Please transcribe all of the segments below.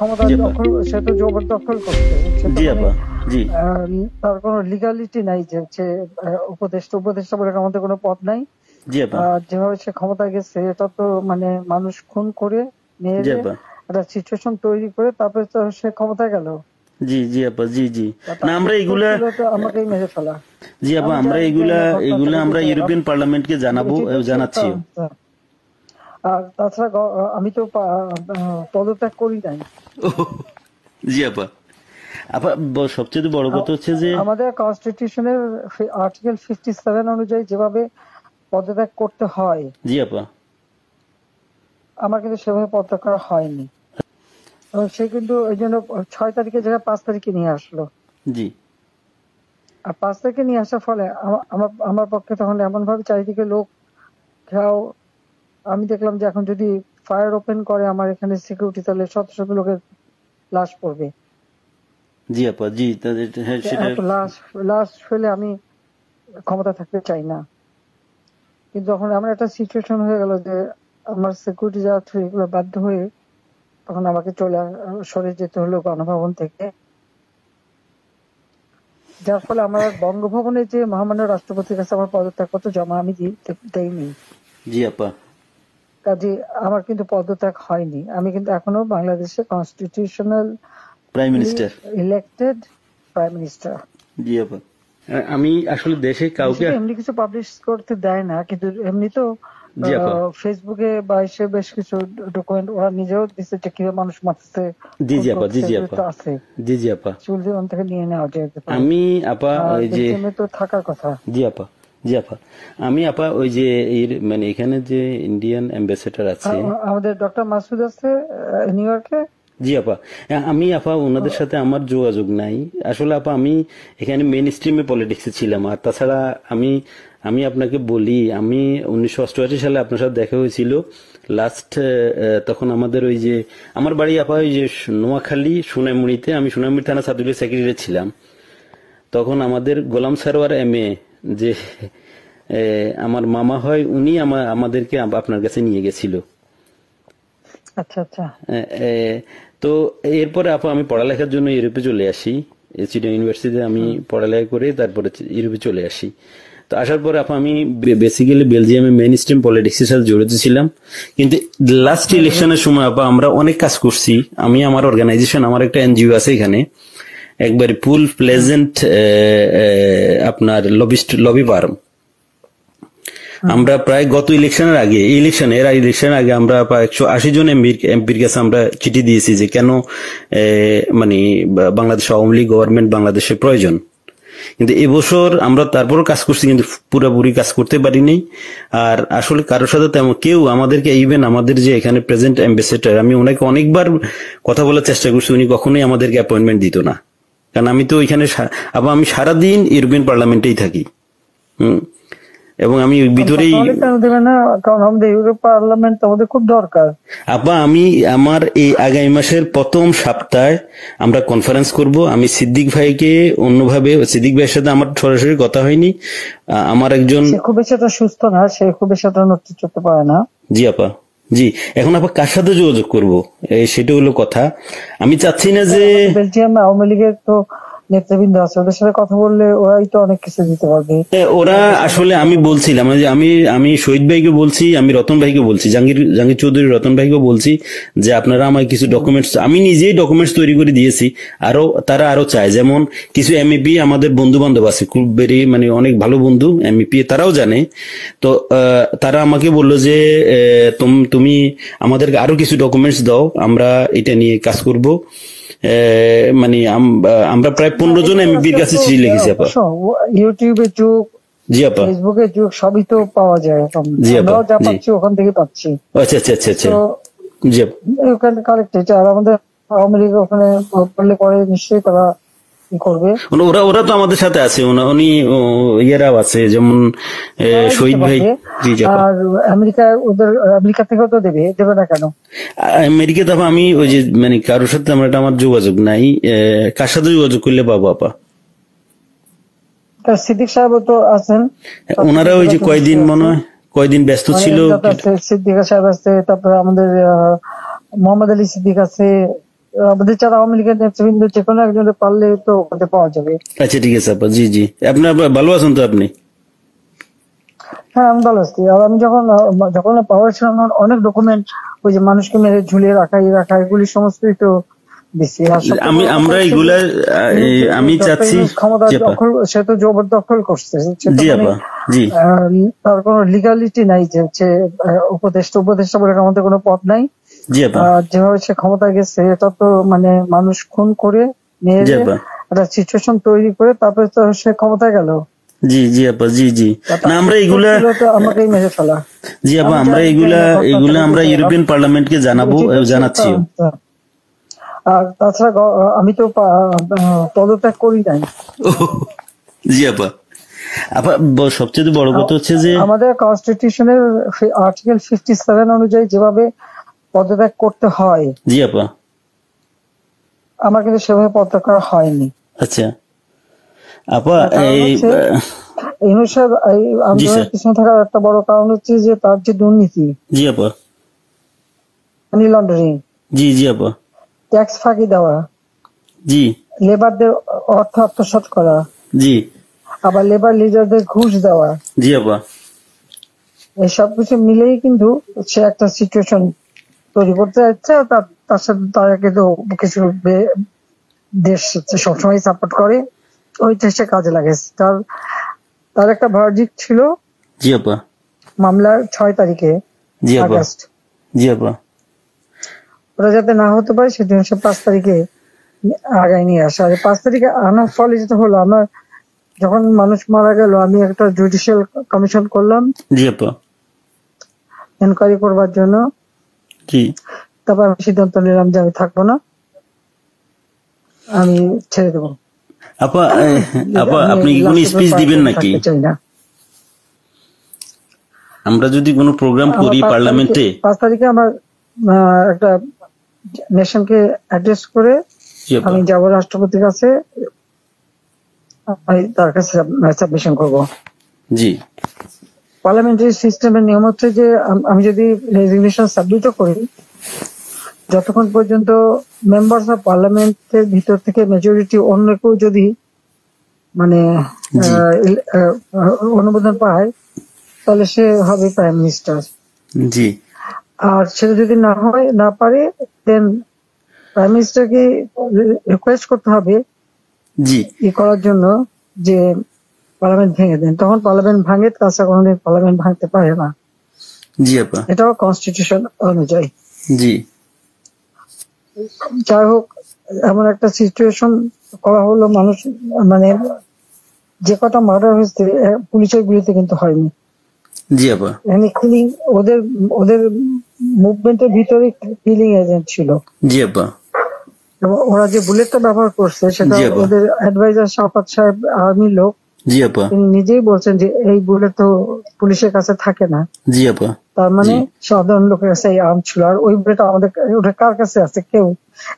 ক্ষমতা জি আপা দখল, সে তো জবরদখল করছে, সে তো জি মানে আপা জি তার কোনো লিগালিটি নাই যে হচ্ছে উপদেষ্টা উপদেষ্টা বলে আমাদের কোনো পদ নাই। জি আপা যেভাবে সে ক্ষমতা গেছে এটা তো মানে মানুষ খুন করে জি মেরে আপা একটা সিচুয়েশন তৈরি করে তারপরে তো সে ক্ষমতায় গেল। জি জি আপা জি জি না তার আমরা উত্তর এগুলা ছিল তো আমাকেই মেরে ফেলা। জি আপা আমি আমরা জানি এগুলা না ঘটনাটা এগুলা আমরা বুঝেছে। ইউরোপিয়ান পার্লামেন্টকে জানাবো এটি তো জানাচ্ছিও। আর তাছাড়া আমি তো পদত্যাগ করি নাই। জি আপা আপা সবচেয়ে বড় কথা হচ্ছে যে আমাদের কনস্টিটিউশনের আর্টিকেল 57 অনুযায়ী যেভাবে পদত্যাগ করতে হয় জি আপা আমার কিন্তু সেভাবে পদত্যাগ করা হয়নি। এবং সে কিন্তু ওই জন্য 6 তারিখের জায়গায় 5 তারিখে নিয়ে আসলো। জি আর 5 তারিখে নিয়ে আসার ফলে আমার আমার পক্ষে তখন এমন ভাবে চারিদিকে লোক ঘেরাও, আমি দেখলাম যে এখন যদি ফায়ার ওপেন করে আমার এখানে সিকিউরিটি, তাহলে শত শত লোকের লাশ পড়বে। জি আপা জি হ্যাঁ সেটা এত লাশ লাশ ফেলে আমি ক্ষমতা থাকতে চাই না। কিন্তু যখন আমার একটা সিচুয়েশন হয়ে গেল যে আমার সিকিউরিটি যাওয়া থ্রু এগুলো বাধ্য হয়ে তখন আমাকে সরে যেতে হলো গণভবন থেকে, যার ফলে আমার বঙ্গভবনে যে মহামান্য রাষ্ট্রপতির কাছে আমার পদত্যাগপত্র জমা আমি দেইনি। জি আপা কাজে আমার কিন্তু পদত্যাগ হয়নি। আমি কিন্তু এখনো বাংলাদেশের constitutional prime minister elected prime minister. জি আপা আমি আসলে দেশে কাউকে এমনি কিছু পাবলিশ করতে দেয় না, কিন্তু এমনি তো জি আপা ফেসবুকে বা এসে বেশ কিছু ডকুমেন্ট ওরা নিজেও দিচ্ছে যে কিভাবে মানুষ মারছে, জি জি আপা জি জি আপা আছে, জি জি আপা চুল জীবন থেকে নিয়ে নেওয়া যেতে পারে। আমি আপা ওই যে বেলজিয়ামে তো থাকার কথা। জি আপা জি আপা আমি আপা ওই যে মানে এখানে যে ইন্ডিয়ান অ্যাম্বাসেডার আছে আমাদের ডক্টর মাসুদ আছে নিউ ইয়র্কে। জি আপা আমি আপা ওনাদের সাথে আমার যোগাযোগ নাই আসলে আপা আমি এখানে মেইন স্ট্রিমে পলিটিক্সে ছিলাম আর তাছাড়া আমি আমি আপনাকে বলি আমি 1988 সালে আপনার সাথে দেখা হয়েছিল লাস্ট তখন আমাদের ওই যে আমার বাড়ি আপা ওই যে নোয়াখালী সোনাইমুড়িতে আমি সোনাইমুড়ি থানা ছাত্রলীগের সেক্রেটারি ছিলাম তখন আমাদের গোলাম সারোয়ার এমএ যে আমার মামা হয় উনি আমাদেরকে আপনার কাছে নিয়ে গেছিল। আচ্ছা আচ্ছা তো এরপরে আপা আমি পড়ালেখার জন্য ইউরোপে চলে আসি চিটাগং ইউনিভার্সিটিতে আমি পড়ালেখা করে তারপরে ইউরোপে চলে আসি। তো আসার পরে আপা আমি বেসিক্যালি বেলজিয়ামে মেইন স্ট্রিম পলিটিক্সের সাথে জড়িত ছিলাম কিন্তু লাস্ট ইলেকশনের সময় আপা আমরা অনেক কাজ করছি আমি আমার অর্গানাইজেশন আমার একটা এনজিও আছে এখানে একবারে ফুল প্লেজেন্ট আপনার লবি ফার্ম আমরা প্রায় গত ইলেকশনের আগে ইলেকশনের আগে আমরা প্রায় 180 জন এমপির কাছে আমরা চিঠি দিয়েছি যে কেন মানে বাংলাদেশ আওয়ামী লীগ গভর্নমেন্ট বাংলাদেশের প্রয়োজন কিন্তু এবছর আমরা তারপরও কাজ করছি কিন্তু পুরোপুরি কাজ করতে পারিনি আর আসলে কারোর সাথে তেমন কেউ আমাদেরকে ইভেন আমাদের যে এখানে প্রেজেন্ট অ্যাম্বাসেডর আমি ওনাকে অনেকবার কথা বলার চেষ্টা করছি উনি কখনোই আমাদেরকে অ্যাপয়েন্টমেন্ট দিত না কারণ আমি তো ওইখানে আবার আমি সারাদিন ইউরোপিয়ান পার্লামেন্টেই থাকি এবং আমি ভিতরেই কারণ আমাদের ইউরোপ পার্লামেন্ট আমাদের খুব দরকার। আপা আমি আমার এই আগামী মাসের প্রথম সপ্তাহে আমরা কনফারেন্স করব আমি সিদ্দিক ভাইকে অন্যভাবে সিদ্দিক ভাইয়ের সাথে আমার সরাসরি কথা হয়নি আমার একজন খুব বেশি একটা সুস্থ না সে খুব বেশি একটা নেতৃত্ব করতে পারে না। জি আপা জি এখন আপা কার সাথে যোগাযোগ করবো সেটা হলো কথা আমি চাচ্ছি না যে বেলজিয়াম আওয়ামী লীগের তো নেতৃবৃন্দ আছে ওদের সাথে কথা বললে ওরাই তো অনেক কিছু দিতে পারবে। ওরা আসলে আমি বলছিলাম যে আমি শহীদ ভাইকে বলছি আমি রতন ভাইকে বলছি জাহাঙ্গীর চৌধুরী রতন ভাইকে বলছি যে আপনারা আমার কিছু ডকুমেন্টস আমি নিজেই ডকুমেন্টস তৈরি করে দিয়েছি তারা আরো চায় যেমন কিছু এমইপি আমাদের বন্ধু বান্ধব আছে খুব বেরি মানে অনেক ভালো বন্ধু এমইপি তারাও জানে তো তারা আমাকে বললো যে তুমি আমাদেরকে আরো কিছু ডকুমেন্টস দাও আমরা এটা নিয়ে কাজ করব মানে আমরা প্রায় 15 জন এমপির কাছে চিঠি লিখেছি আপা ইউটিউবের যুগ জি আপা ফেসবুকের যুগ সবই তো পাওয়া যায় জি আপা যা পাচ্ছি ওখান থেকে পাচ্ছি। আচ্ছা আচ্ছা আচ্ছা আচ্ছা জি ওখানে কালেক্ট আর আমাদের আওয়ামী লীগ ওখানে বললে পরে নিশ্চয়ই তারা করবে ওরা তো আমাদের সাথে আছে উনি ইয়েরাও আছে যেমন শহীদ ভাই আর আমেরিকা থেকেও তো দেবে না কেন আমেরিকা তো আমি ওই যে মানে কারোর সাথে আমার যোগাযোগ নাই কার সাথে যোগাযোগ করলে পাবো আপা সিদ্দিক সাহেব তো আছেন ওনারা ওই যে কয়দিন ব্যস্ত ছিল সিদ্দিক সাহেব আছে তারপরে আমাদের মোহাম্মদ আলী সিদ্দিক আছে আমাদের যারা আওয়ামী লীগের নেতৃবৃন্দ যে কোনো একজনের পারলে তো ওখানে পাওয়া যাবে। আচ্ছা ঠিক আছে আপা, জি জি। আপনি ভালো আছেন তো আপনি? হ্যাঁ আমি ভালো আছি। আর আমি যখন পাওয়ার ছিলাম তখন অনেক ডকুমেন্ট ওই যে মানুষকে মেরে ঝুলিয়ে রাখা এগুলি সমস্তই তো দিচ্ছি। আর সবচেয়ে বড় কথা আমরা হচ্ছে এগুলা যে আমি ডক্টর চাচ্ছি। ইউনূস ক্ষমতা জি আপা, দখল, সে তো জবরদখল করছে, সে তো জি মানে আপা, জি তার কোনো লিগালিটি নাই যে হচ্ছে উপদেষ্টা বলে আমাদের কোনো পদ নাই। জি আপা, যেভাবে সে ক্ষমতায় গেছে এটা তো মানে মানুষ খুন করে জি মেরে আপা, একটা সিচুয়েশন তৈরি করে তারপরে তো সে ক্ষমতায় গেল। জি জি আপা, জি জি। না তার আমরা উদ্দেশ্য এগুলা, ছিল তো আমাকেই মেরে ফেলা। জি আপা, আমি আমরা জানি এগুলা না ঘটনাটা এগুলা আমরা বুঝে গেলাম। ইউরোপিয়ান পার্লামেন্টকে জানাবো, ঠিক আছে, জানাচ্ছিও। আর তাছাড়া আমি তো পদত্যাগ করি নাই। জি আপা। আপা সবচেয়ে বড় কথা হচ্ছে যে, আমাদের কনস্টিটিউশনের আর্টিকেল 57 অনুযায়ী যেভাবে পদত্যাগ করতে হয় জি আপা, আমার কিন্তু সেভাবে পদত্যাগ করা হয়নি। আচ্ছা আপা, তার কারণ এই হচ্ছে ইউনূস সাহেব এই জি আন্দোলনের স্যার, পিছনে থাকার একটা বড় কারণ হচ্ছে যে তার যে দুর্নীতি, জি আপা, মানি লন্ডারিং, জি জি আপা, ট্যাক্স ফাঁকি দেওয়া, জি লেবারদের অর্থ আত্মসাৎ করা, জি আবার লেবার লিডারদের ঘুষ দেওয়া, জি আপা, এই সবকিছু মিলেই কিন্তু সে একটা সিচুয়েশন তৈরি করতে যাচ্ছে। আর তার সাথে তারা কিন্তু কিছু দেশ সবসময় সাপোর্ট করে, ওইটা সে কাজে লাগাইছে। তার একটা ভার্ডিক্ট ছিল জি আপা, মামলার 6 তারিখে জি আপা, আগস্ট, জি আপা, ওরা যাতে না হতে পারে সেজন্য সে 5 তারিখে আগায় নিয়ে আসে। আর 5 তারিখে আনার ফলে যেটা হলো, আমার যখন মানুষ মারা গেল আমি একটা জুডিশিয়াল কমিশন করলাম জি আপা, এনকোয়ারি করবার জন্য। জি তারপর আমি সিদ্ধান্ত নিলাম যে আমি থাকবো না, আমি ছেড়ে দেবো। আপা। আপা আমি আপনি কি কোনো লাস্ট স্পিচ দিবেন নাকি? থাকতে চাই না। আমরা যদি কোনো প্রোগ্রাম আমার করি পার্লামেন্টে? 5 তারিখে আমার একটা নেশনকে অ্যাড্রেস করে জি আপা, আমি যাবো রাষ্ট্রপতির কাছে, আমি তার কাছে সাবমিশন করবো। জি পার্লামেন্টারি সিস্টেমের নিয়ম হচ্ছে যে আমি যদি রেজিগনেশন সাবমিটও করি, যতক্ষণ পর্যন্ত মেম্বার্স অফ পার্লামেন্টের ভিতর থেকে মেজরিটি অন্য কেউ যদি মানে জি অনুমোদন পায় তাহলে সে হবে প্রাইম মিনিস্টার। জি আর সেটা যদি না পারে দেন প্রাইম মিনিস্টারকে রিকোয়েস্ট করতে হবে জি করার জন্য যে পার্লামেন্ট ভেঙে দেন। তখন পার্লামেন্ট ভাঙে, তাছাড়া কোনোদিন পার্লামেন্ট ভাঙতে পারে না। জি আপা, এটাও কনস্টিটিউশন অনুযায়ী। জি যাই হোক, এমন একটা সিচুয়েশন করা হলো, মানুষ মানে যে কটা মার্ডার হয়েছে পুলিশের গুলিতে কিন্তু হয়নি। জি আপা, কিলিং ওদের ওদের মুভমেন্টের ভিতরে কিলিং এজেন্ট ছিল। জি আপা, এবং ওরা যে বুলেটটা ব্যবহার করছে সেটা জি আপা, ওদের অ্যাডভাইজার শাফাত সাহেব আর্মির লোক, জি আপা, তিনি নিজেই বলছেন যে এই বুলেট তো পুলিশের কাছে থাকে না। জি আপা, তার মানে জি সাধারণ লোকের কাছে এই আর্ম ছিল। আর ওই বুলেট আমাদের ওটা কার কাছে আছে? কেউ।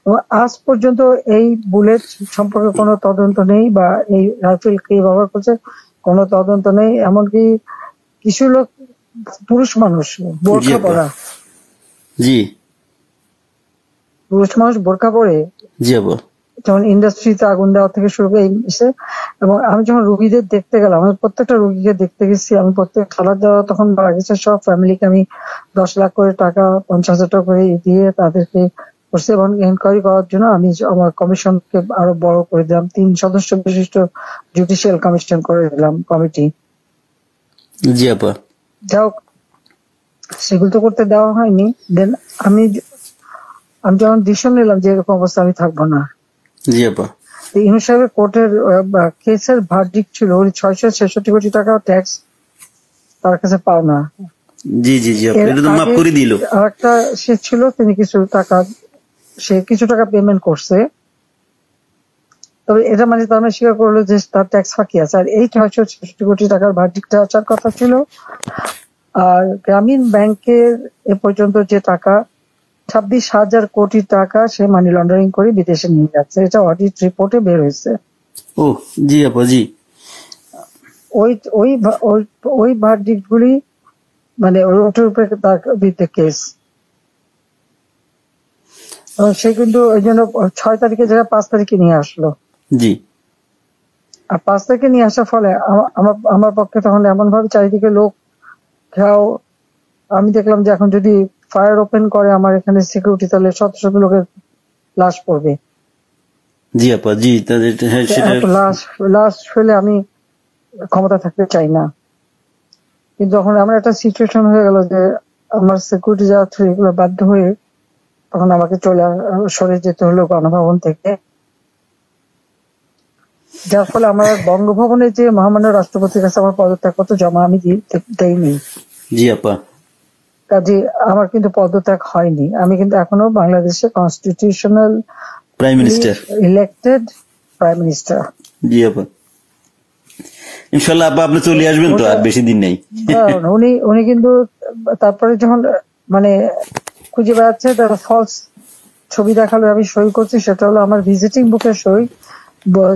এবং আজ পর্যন্ত এই বুলেট সম্পর্কে কোনো তদন্ত নেই, বা এই রাইফেল কে ব্যবহার করছে কোনো তদন্ত নেই। এমনকি কিছু লোক, পুরুষ মানুষ জি বোরখা আপা, পরা, জি পুরুষ মানুষ বোরখা পরে জি আপা, যেমন ইন্ডাস্ট্রিতে আগুন দেওয়া থেকে শুরু করে এসে। এবং আমি যখন রুগীদের দেখতে গেলাম, আমি প্রত্যেকটা রুগীকে দেখতে গেছি, আমি প্রত্যেক খাবার দেওয়া তখন মারা গেছে সব ফ্যামিলিকে আমি 10 লাখ করে টাকা, 50,000 টাকা করে দিয়ে তাদেরকে করছি। এবং এনকোয়ারি করার জন্য আমি আমার কমিশনকে আরো বড় করে দিলাম, 3 সদস্য বিশিষ্ট জুডিশিয়াল কমিশন করে দিলাম কমিটি। জি আপা, যাই হোক, সেগুলো তো করতে দেওয়া হয়নি। দেন আমি আমি যখন ডিসিশন নিলাম যে এরকম অবস্থা আমি থাকবো না, জি আপা, ইউনূস সাহেবের কোর্টের কেসের ভার্ডিক্ট ছিল ওই 666 কোটি টাকা ট্যাক্স তার কাছে পাওনা। জি জি জি আপা, এর এটা তো মাফ আগে করে দিল। আরেকটা সে ছিল, তিনি কিছু টাকা পেমেন্ট করছে, তবে এটা মানে তার মানে স্বীকার করলো যে তার ট্যাক্স ফাঁকি আছে। আর এই 666 কোটি টাকার ভার্ডিক্টটা আসার কথা ছিল। আর গ্রামীণ ব্যাংকের এ পর্যন্ত যে টাকা 26,000 কোটি টাকা সে মানি লন্ডারিং করে বিদেশে নিয়ে যাচ্ছে, এটা অডিট রিপোর্টে বের হয়েছে। ও জি আপা, জি ওই ওই ওই ভার্ডিক্ট গুলি মানে ওটার উপরে তার বিরুদ্ধে কেস। সে কিন্তু ওই জন্য 6 তারিখের জায়গায় 5 তারিখে নিয়ে আসলো। জি আর 5 তারিখে নিয়ে আসার ফলে আমার পক্ষে তখন এমন ভাবে চারিদিকে লোক ঘেরাও। আমি দেখলাম যে এখন যদি ফায়ার ওপেন করে আমার এখানে সিকিউরিটি, তাহলে শত শত লোকের লাশ পড়বে। জি আপা, জি হ্যাঁ সেটা। এত লাশ ফেলে আমি ক্ষমতা থাকতে চাই না। কিন্তু যখন আমার একটা সিচুয়েশন হয়ে গেল যে আমার সিকিউরিটি যাওয়ার থ্রু এগুলো বাধ্য হয়ে তখন আমাকে সরে যেতে হলো গণভবন থেকে। যার ফলে আমার বঙ্গভবনে যে মহামান্য রাষ্ট্রপতির কাছে আমার পদত্যাগপত্র জমা আমি দেইনি। জি আপা, কাজে আমার কিন্তু পদত্যাগ হয়নি। আমি কিন্তু এখনো বাংলাদেশের constitutional prime minister, elected prime minister. জি আপা, ইনশাল্লাহ আপা আপনি চলে আসবেন তো, আর বেশি দিন নেই। উনি কিন্তু তারপরে যখন মানে খুঁজে বেড়াচ্ছে, তারা ফলস ছবি দেখালো, আমি সই করছি, সেটা হলো আমার ভিজিটিং বুকের সই।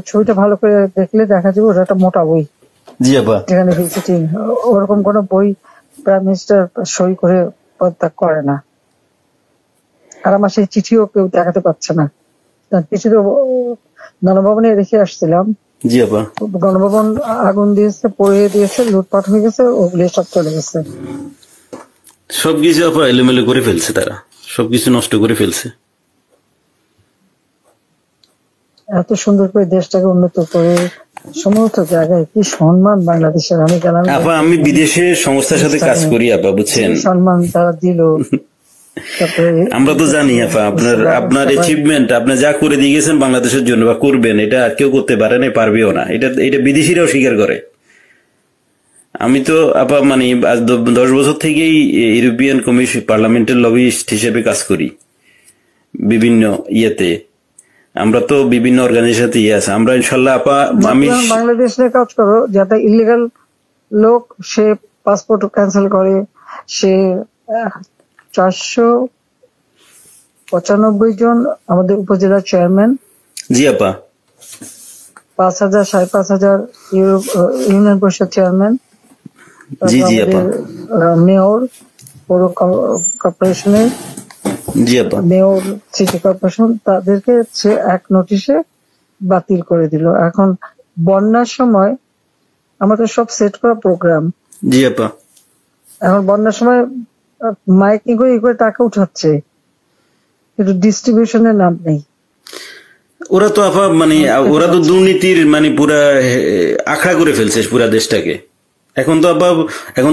ছবিটা ভালো করে দেখলে দেখা যাবে ওটা একটা মোটা বই। জি আপা, যেখানে ভিজিটিং, ওরকম কোন বই প্রাইম মিনিস্টার সই করে পদত্যাগ করে না। আর আমার সেই চিঠিও কেউ দেখাতে পারছে না। চিঠি তো গণভবনে রেখে আসছিলাম। জি আপা, গণভবন আগুন দিয়েছে, পড়িয়ে দিয়েছে, লুটপাট হয়ে গেছে, ওগুলি সব চলে গেছে। সবকিছু আপা এলোমেলো করে ফেলছে, তারা সবকিছু নষ্ট করে ফেলছে। এত সুন্দর করে দেশটাকে উন্নত করে সমস্ত জায়গায় কি সম্মান বাংলাদেশের। আমি গেলাম আপা, আমি বিদেশের সংস্থার সাথে কাজ করি আপা, বুঝছেন, সম্মান তারা দিল। আমরা তো জানি আপা আপনার অ্যাচিভমেন্ট, আপনি যা করে দিয়ে গেছেন বাংলাদেশের জন্য বা করবেন, এটা আর কেউ করতে পারে না, পারবেও না। এটা বিদেশিরাও স্বীকার করে। আমি তো আপা মানে আজ 10 বছর থেকেই ইউরোপিয়ান কমিশন পার্লামেন্টের লবিস্ট হিসেবে কাজ করি বিভিন্ন ইয়েতে। আমরা তো বিভিন্ন অর্গানাইজেশনে আছে। আমরা ইনশাল্লাহ আপা, আমি বাংলাদেশ নিয়ে কাজ করো, যাতে ইলিগাল লোক সে পাসপোর্ট ক্যান্সেল করে, সে 495 জন আমাদের উপজেলার চেয়ারম্যান, জি আপা, 5,000 5,500 ইউনিয়ন পরিষদ চেয়ারম্যান, জি জি আপা, মেয়র পৌর কর্পোরেশনের, জি আপা, মেয়র সিটি কর্পোরেশন, তাদেরকে সে এক নোটিশে বাতিল করে দিল। এখন বন্যার সময় আমাদের সব সেট করা প্রোগ্রাম, জি আপা, এখন বন্যার সময় মাইকিং করে টাকা উঠাচ্ছে, কিন্তু ডিস্ট্রিবিউশনের নাম নেই। ওরা তো আপা মানে ওরা তো দুর্নীতির মানে পুরা আখড়া করে ফেলছে পুরা দেশটাকে। এখন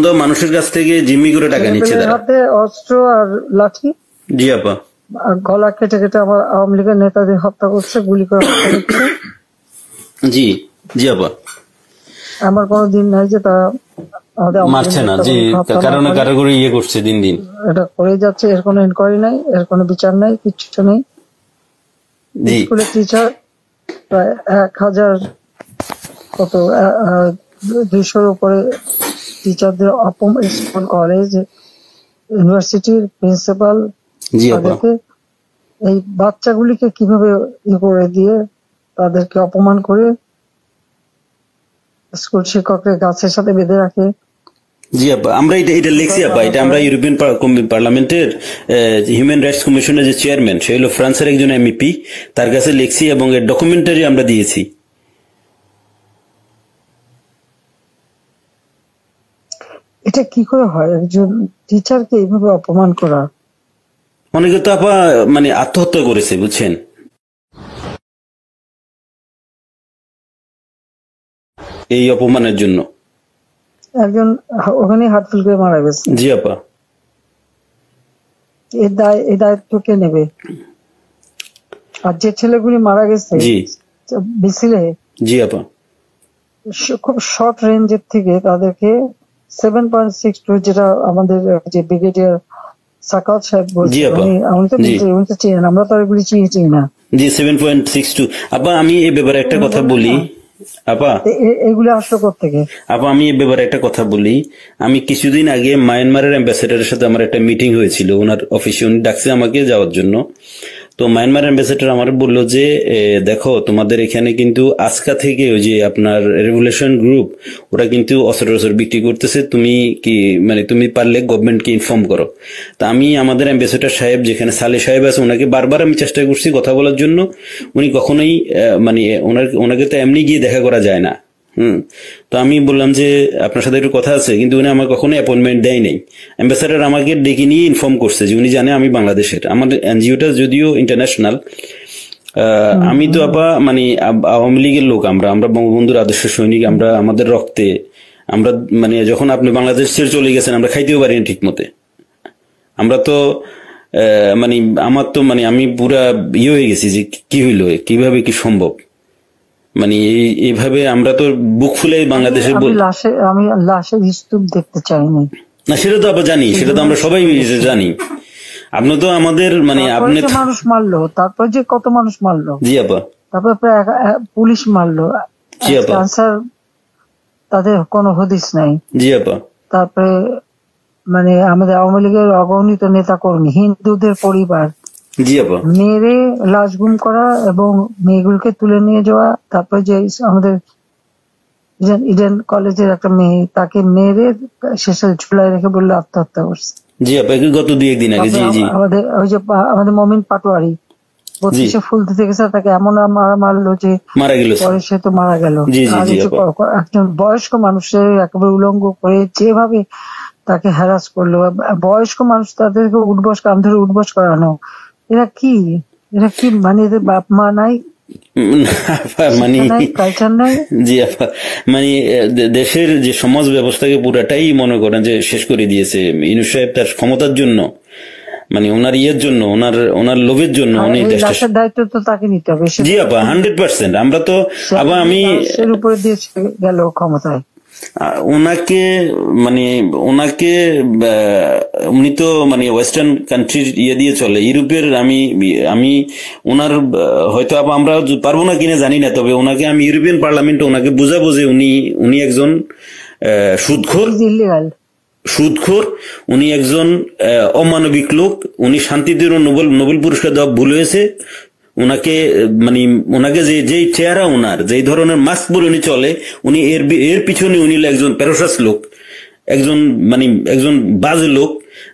তো মানুষের কাছ থেকে জিম্মি করে টাকা নিচ্ছে তারা। হাতে অস্ত্র আর লাঠি, জি আপা, গলা কেটে কেটে আমার আওয়ামী লীগের নেতাদের হত্যা করছে, গুলি করে হত্যা করছে। জি জি আপা, আমার কোনো দিন নাই যে তারা আমাদের মারছে না, জি, কারণ কারো করে ইয়ে করছে দিন দিন, এটা করে যাচ্ছে। এর কোনো ইনকোয়ারি নাই, এর কোনো বিচার নাই, কিচ্ছু নেই। স্কুলের টিচার প্রায় 1,000 কত 200-র উপরে টিচারদের স্কুল, কলেজ, ইউনিভার্সিটির প্রিন্সিপাল, তাদেরকে এই বাচ্চাগুলিকে কিভাবে করে দিয়ে তাদেরকে অপমান করে স্কুল শিক্ষকদের গাছের সাথে বেঁধে রাখে। জি আপা, আমরা এটা লিখছি আপা। এটা আমরা ইউরোপিয়ান পার্লামেন্টের হিউম্যান রাইটস কমিশনের যে চেয়ারম্যান, সে হলো ফ্রান্সের একজন এমপি, তার কাছে লিখছি এবং এর ডকুমেন্টারি আমরা দিয়েছি। এটা কি করে হয় একজন টিচারকে এইভাবে অপমান করা? অনেকে তো আপা মানে আত্মহত্যা করেছে, বুঝছেন, এই অপমানের জন্য। একজন ওখানে হাত ফেল করে মারা গেছে। জি আপা, এই দায়িত্ব কে নেবে? আর যে ছেলেগুলি মারা গেছে মিছিলে, জি আপা, খুব শর্ট রেঞ্জের থেকে তাদেরকে 7.62, যেটা আমাদের যে ব্রিগেডিয়ার সাকাত সাহেব বলছে, উনি তো চিনেন, আমরা তো এগুলি চিনি না। জি 7.62। আপা আমি এই ব্যাপারে একটা কথা বলি আপা, এগুলো আসলো কোত্থেকে? আপা আমি এই ব্যাপারে একটা কথা বলি। আমি কিছুদিন আগে মায়ানমারের অ্যাম্বাসেডারের সাথে আমার একটা মিটিং হয়েছিল, ওনার অফিসে, উনি ডাকছে আমাকে যাওয়ার জন্য। তো মায়ানমার অ্যাম্বাসেডর আমার বললো যে দেখো তোমাদের এখানে কিন্তু আজকা থেকে ওই যে আপনার রেভুলেশন গ্রুপ ওরা কিন্তু অস্ত্র বিক্রি করতেছে, তুমি কি মানে তুমি পারলে গভর্নমেন্টকে ইনফর্ম করো। তা আমি আমাদের অ্যাম্বাসেডর সাহেব যেখানে সালে সাহেব আছে ওনাকে বারবার আমি চেষ্টা করছি কথা বলার জন্য, উনি কখনোই মানে ওনাকে তো এমনি গিয়ে দেখা করা যায় না। তো আমি বললাম যে আপনার সাথে একটু কথা আছে, কিন্তু উনি আমার কখনো অ্যাপয়েন্টমেন্ট দেয় নাই। অ্যাম্বাসেডর আমাকে ডেকে নিয়ে ইনফর্ম করছে যে উনি জানে আমি বাংলাদেশের, আমাদের এনজিওটা যদিও ইন্টারন্যাশনাল। আমি তো মানে আওয়ামী লীগের লোক, আমরা আমরা বঙ্গবন্ধুর আদর্শ সৈনিক, আমরা আমাদের রক্তে আমরা মানে যখন আপনি বাংলাদেশ ছেড়ে চলে গেছেন আমরা খাইতেও পারিনি ঠিক মতে। আমরা তো মানে আমার তো মানে আমি পুরা হয়ে গেছি যে কি হইলো, কিভাবে কি সম্ভব, মানে এইভাবে আমরা তো বুক ফুলে বাংলাদেশে আমি লাশের স্তূপ দেখতে চাইনি। না সেটা তো আমরা জানি, সেটা তো আমরা সবাই জানি। আপনি তো আমাদের মানে আপনি মানুষ মারলো, তারপর যে কত মানুষ মারলো। জি আপা। তারপর পুলিশ মারলো। জি আপা। আনসার তাদের কোনো হদিস নাই। জি আপা। তারপরে মানে আমাদের আওয়ামী লীগের অগণিত নেতা কর্মী, হিন্দুদের পরিবার মেরে লাশ গুম করা এবং মেয়েগুলোকে তুলে নিয়ে যাওয়া। তারপরে যে আমাদের ইডেন কলেজের একটা মেয়ে, তাকে মেরে শেষে ঝুলায় রেখে বললো আত্মহত্যা করছে। জি আপা, গত 2-1 দিন আগে। জি জি। আমাদের ওই যে আমাদের মমিন পাটোয়ারি 32-এ ফুল দিতে গেছে, তাকে এমন মারলো যে মারা গেল, পরে সে তো মারা গেল। একজন বয়স্ক মানুষের একেবারে উলঙ্গ করে যেভাবে তাকে হ্যারাস করলো, বয়স্ক মানুষ তাদেরকে উঠবস কান ধরে উঠবস করানো, এরা কি মানে এদের বাপ মা নাই, মানে কালচার নাই। জি আপা, মানে দেশের যে সমাজ ব্যবস্থাকে পুরাটাই মনে করেন যে শেষ করে দিয়েছে ইউনূস সাহেব তার ক্ষমতার জন্য, মানে ওনার ইয়ের জন্য, ওনার লোভের জন্য উনি দেশের দায়িত্ব তো তাকে নিতে হবে। জি আপা 100%। আমরা তো আবার আমি এর উপরে দিয়ে গেল ক্ষমতায় ওনাকে মানে উনি তো মানে ওয়েস্টার্ন কান্ট্রির দিয়ে চলে, ইউরোপের। আমি ওনার হয়তো আমরা পারবো না কিনা জানি না, তবে ওনাকে আমি ইউরোপিয়ান পার্লামেন্টে ওনাকে বুঝাবো যে উনি একজন সুদখোর, উনি একজন অমানবিক লোক, উনি শান্তিতে নোবেল পুরস্কার দেওয়া ভুল হয়েছে। ওনাকে যে চেহারা, ওনার যে ধরনের মাস্ক পরে উনি চলে, উনি এর পিছনে উনি একজন প্যারোসাস লোক, একজন বাজে লোক,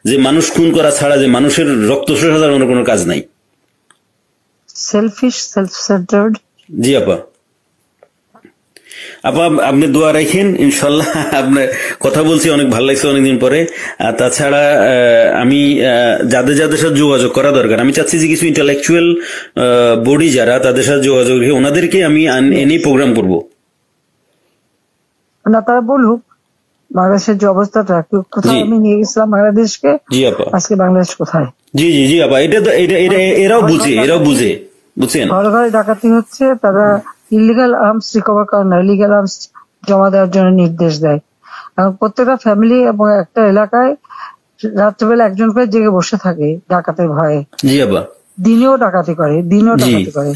যে মানুষ খুন করা ছাড়া, যে মানুষের রক্ত শোষা ছাড়া ওনার কোনো কাজ নাই। Shellfish, self centred. জি আপা। আপা আপনি দোয়া রাখেন, ইনশাল্লাহ। আপনার কথা বলছি অনেক ভালো লাগছে অনেকদিন পরে। আর তাছাড়া আমি যাদের সাথে যোগাযোগ করা দরকার, আমি চাচ্ছি যে কিছু ইন্টালেকচুয়াল বডি যারা, তাদের সাথে যোগাযোগ রেখে ওনাদেরকে আমি এনে প্রোগ্রাম করব। না, তারা বলুক বাংলাদেশের যে অবস্থাটা, কোথায় আমি নিয়ে গেছিলাম বাংলাদেশকে, জি আপা, আজকে বাংলাদেশ কোথায়। জি জি জি আপা, এরাও বুঝে বুঝছেন। ঘরে ঘরে ডাকাতি হচ্ছে, তারা ইলিগাল আর্মস রিকভার করে না, ইলিগাল আর্মস জমা দেওয়ার জন্য নির্দেশ দেয়। এখন প্রত্যেকটা ফ্যামিলি এবং একটা এলাকায় রাত্রেবেলা একজন করে জেগে বসে থাকে ডাকাতের ভয়ে। জি আপা। দিনেও ডাকাতি করে।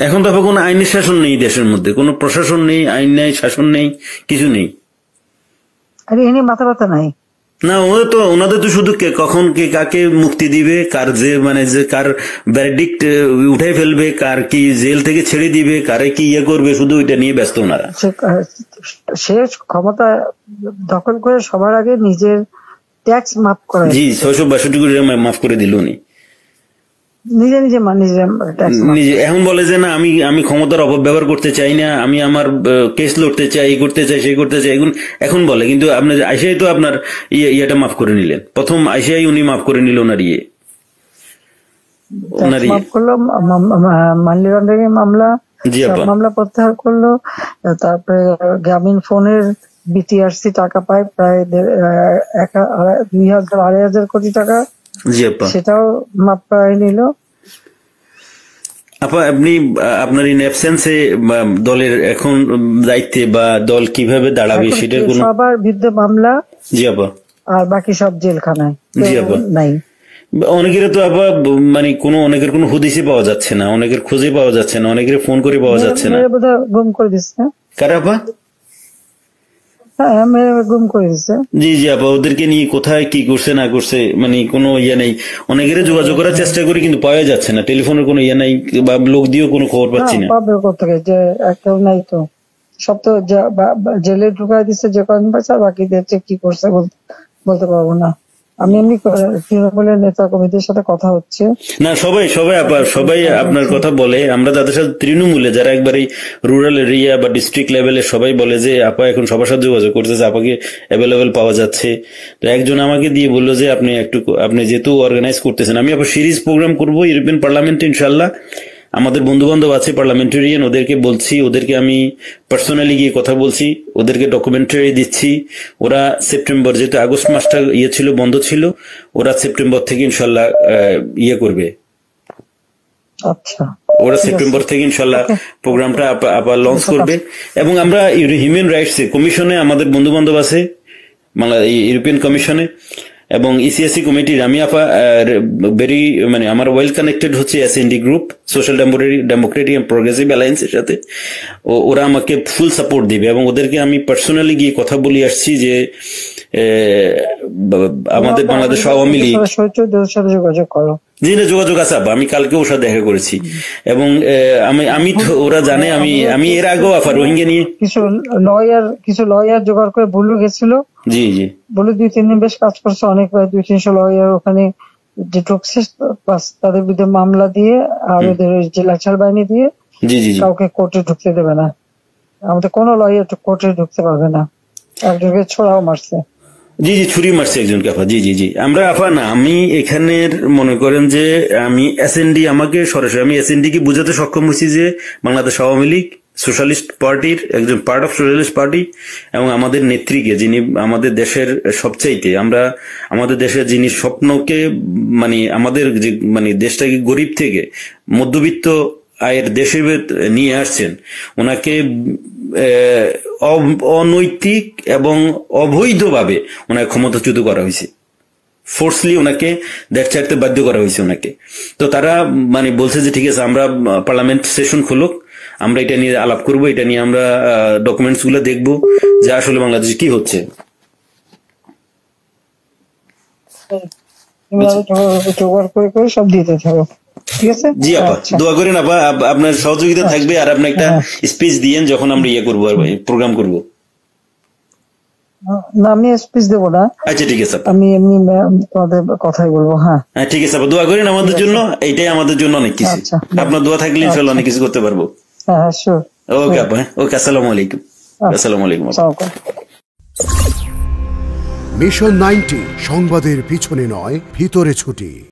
এখন তো কোনো আইনের শাসন নেই দেশের মধ্যে, কোনো প্রশাসন নেই, আইন নেই, শাসন নেই, কিছু নেই। আরে এনে মাথা ব্যথা নাই না, ওনাদের তো শুধু কখন কে কাকে মুক্তি দিবে, কার কার ভার্ডিক্ট উঠাই ফেলবে, কার কি জেল থেকে ছেড়ে দিবে, কারে কি করবে, শুধু ওইটা নিয়ে ব্যস্ত ওনারা। সে ক্ষমতা দখল করে সবার আগে নিজের ট্যাক্স মাফ করে। জি, 662 কোটি মাফ করে দিল উনি নিজে। এখন বলে যে না, আমি ক্ষমতার অপব্যবহার করতে চাই না, আমি আমার কেস লড়তে চাই, করতে চাই, সেই করতে চাই, এখন বলে। কিন্তু আপনার আইসিআই তো আপনার ইয়েটা মাফ করে নিলেন, প্রথম আইসিআই উনি মাফ করে নিল ওনার মাফ করলো, মানি লন্ডারিং মামলা, মামলা প্রত্যাহার করলো। তারপরে গ্রামীণ ফোনের বিটিআরসি টাকা পায় প্রায় 2,000-2,500 কোটি টাকা, সেটাও মাপ করাই নিল। আপা আপনি আপনার ইন অ্যাবসেন্সে দলের এখন দায়িত্বে বা দল কিভাবে দাঁড়াবে সেটার কোনো সবার বিরুদ্ধে মামলা। জি আপা। আর বাকি সব জেলখানায়। জি আপা। নাই অনেকের তো আবার অনেকের কোনো হদিসই পাওয়া যাচ্ছে না, অনেকের খুঁজে পাওয়া যাচ্ছে না, অনেকের ফোন করে পাওয়া যাচ্ছে না। বোধহয় গুম করে দিচ্ছে। কারা আপা? হ্যাঁ মেরে গুম করে দিছে। জি জি আপা, ওদেরকে নিয়ে কোথায় কি করছে না করছে মানে কোনো ইয়ে নেই। অনেকের যোগাযোগ করার চেষ্টা করি কিন্তু পাওয়া যাচ্ছে না, টেলিফোনের কোনো ইয়ে নাই বা লোক দিয়েও কোনো খবর না পাচ্ছি না। পাবে কোথেকে, যে একটাও নাই তো, সব তো জেলে ঢুকাই দিচ্ছে যে কয়েকদিন পাইছে, আর বাকিদের যে কি করছে বলতে পারবো না। আমি এমনি তৃণমূলের নেতা কর্মীদের সাথে কথা হচ্ছে। না সবাই সবাই আপা সবাই আপনার কথা বলে, আমরা যাদের সাথে তৃণমূলে যারা একবারে রুরাল এরিয়া বা ডিস্ট্রিক্ট লেভেলে সবাই বলে যে আপা এখন সবার সাথে যোগাযোগ করতেছে, আপাকে অ্যাভেলেবেল পাওয়া যাচ্ছে। তো একজন আমাকে দিয়ে বললো যে আপনি যেহেতু অর্গানাইজ করতেছেন, আমি আবার সিরিজ প্রোগ্রাম করবো ইউরোপিয়ান পার্লামেন্টে ইনশাল্লাহ। আমাদের বন্ধু বান্ধব আছে পার্লামেন্টারিয়ান, ওদেরকে বলছি, ওদেরকে আমি পার্সোনালি গিয়ে কথা বলছি, ওদেরকে ডকুমেন্টারি দিচ্ছি। ওরা সেপ্টেম্বর, যেহেতু আগস্ট মাসটা ইয়ে ছিল, বন্ধ ছিল, ওরা সেপ্টেম্বর থেকে ইনশাল্লাহ ইয়ে করবে। আচ্ছা ওরা সেপ্টেম্বর থেকে ইনশাল্লাহ প্রোগ্রামটা আবার লঞ্চ করবে। এবং আমরা হিউম্যান রাইটস কমিশনে আমাদের বন্ধু বান্ধব আছে, ইউরোপিয়ান কমিশনে এবং ইসিএসসি কমিটির আমি আপা ভেরি মানে আমার ওয়েল কানেক্টেড হচ্ছে SND group, social democratic and progressive অ্যালায়েন্সের সাথে। ওরা আমাকে ফুল সাপোর্ট দিবে এবং ওদেরকে আমি পার্সোনালি গিয়ে কথা বলে আসছি যে আমাদের বাংলাদেশ আওয়ামী লীগ যোগাযোগ করো। জি না, যোগাযোগ আছে আপা, আমি কালকে ওর সাথে দেখা করেছি এবং আমি ওরা জানে আমি এর আগেও আপা রোহিঙ্গা নিয়ে কিছু লয়ার জোগাড় করে বলু গেছিল। জি জি বলে 2-3 দিন বেশ কাজ করছে, অনেক প্রায় 200-300 লয়ার ওখানে যে ঢুকছে, তাদের বিরুদ্ধে মামলা দিয়ে আর ওদের জেলা ছাড় বাহিনী দিয়ে জি জি কাউকে কোর্টে ঢুকতে দেবে না। আমাদের কোনো লয়ার কোর্টে ঢুকতে পারবে না, একজনকে ছোড়াও মারছে। জি জি ছুরি মারছে একজনকে আপা। জি জি জি আমরা আপা না, আমি এখানের মনে করেন যে আমি এসএনডি, আমাকে সরাসরি আমি এসএনডি কে বুঝাতে সক্ষম হয়েছি যে বাংলাদেশ আওয়ামী লীগ সোশ্যালিস্ট পার্টির একজন পার্ট অফ সোশ্যালিস্ট পার্টি এবং আমাদের নেত্রীকে, যিনি আমাদের দেশের সবচাইতে আমাদের দেশের যিনি স্বপ্নকে মানে আমাদের যে মানে দেশটাকে গরিব থেকে মধ্যবিত্ত আয়ের দেশে নিয়ে আসছেন, ওনাকে অনৈতিক এবং অবৈধভাবে ওনাকে ক্ষমতাচ্যুত করা হয়েছে, ফোর্সলি ওনাকে দেশ ছাড়তে বাধ্য করা হয়েছে ওনাকে। তো তারা মানে বলছে যে ঠিক আছে আমরা পার্লামেন্ট সেশন খুলুক, আমরা এটা নিয়ে আলাপ করব, এটা নিয়ে আমরা ডকুমেন্টস গুলো দেখবো যে আসলে বাংলাদেশে কি হচ্ছে। জোগাড় করে সব দিতে থাকো, ঠিক আছে? জি আপা দোয়া করেন আপা, আপনার সহযোগিতা থাকবে আর আপনি একটা স্পিচ দিয়েন যখন আমরা ইয়ে করবো প্রোগ্রাম করবো। না আমি স্পিচ দেবো না। আচ্ছা ঠিক আছে, আমি এমনি তোমাদের কথাই বলবো। হ্যাঁ হ্যাঁ ঠিক আছে আপা, দোয়া করেন আমাদের জন্য, এইটাই আমাদের জন্য অনেক কিছু। আপনার দোয়া থাকলে ইনশাআল্লাহ অনেক কিছু করতে পারবো। হ্যাঁ শিওর। ওকে আপা, ওকে, আসসালামু আলাইকুম। আসসালামু আলাইকুম। মিশন 90 সংবাদের পিছনে নয়, ভিতরে ছুটি।